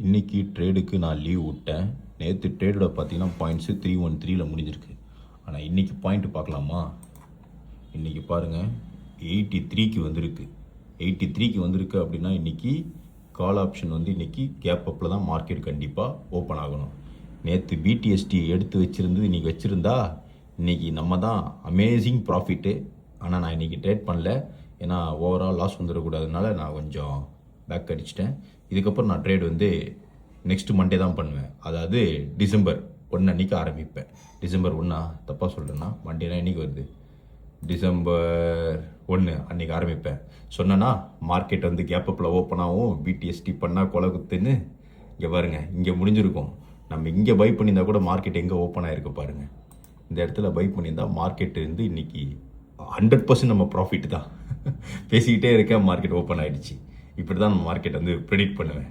இன்றைக்கி ட்ரேடுக்கு நான் லீவ் விட்டேன். நேற்று ட்ரேடோட பார்த்தீங்கன்னா பாயிண்ட்ஸு 313 முடிஞ்சிருக்கு. ஆனால் இன்றைக்கி பாயிண்ட்டு பார்க்கலாமா? இன்றைக்கி பாருங்கள் 83க்கு வந்திருக்கு. 83க்கு வந்திருக்கு அப்படின்னா இன்றைக்கி கால் ஆப்ஷன் வந்து இன்றைக்கி கேப் அப்பில் தான் மார்க்கெட் கண்டிப்பாக ஓப்பன் ஆகணும். நேற்று பிடிஎஸ்டி எடுத்து வச்சுருந்து இன்றைக்கி வச்சுருந்தா இன்றைக்கி நம்ம தான் அமேசிங் ப்ராஃபிட்டு. ஆனால் நான் இன்றைக்கி ட்ரேட் பண்ணல, ஏன்னா ஓவரால் லாஸ் வந்துடக்கூடாதுனால நான் கொஞ்சம் பேக் அடிச்சிட்டேன். இதுக்கப்புறம் நான் ட்ரேட் வந்து நெக்ஸ்ட் மண்டே தான் பண்ணுவேன். அதாவது டிசம்பர் 1 அன்றைக்கி ஆரம்பிப்பேன். டிசம்பர் 1 தப்பாக சொல்கிறேன்னா மண்டேனா இன்றைக்கி வருது, டிசம்பர் 1 அன்றைக்கி ஆரம்பிப்பேன். சொன்னேன்னா மார்க்கெட் வந்து கேப் அப்பில் ஓப்பன் ஆகும். பிடிஎஸ்டி பண்ணால் கொலை குத்துன்னு இங்கே பாருங்கள், இங்கே முடிஞ்சிருக்கும். நம்ம இங்கே பை பண்ணியிருந்தா கூட மார்க்கெட் எங்கே ஓப்பன் ஆகிருக்கு பாருங்கள். இந்த இடத்துல பை பண்ணியிருந்தால் மார்க்கெட்டு வந்து இன்றைக்கி 100% நம்ம ப்ராஃபிட் தான். பேசிக்கிட்டே இருக்கேன், மார்க்கெட் ஓப்பன் ஆகிடுச்சு. இப்படி தான் நம்ம மார்க்கெட் வந்து ப்ரெடிக்ட் பண்ணுவேன்.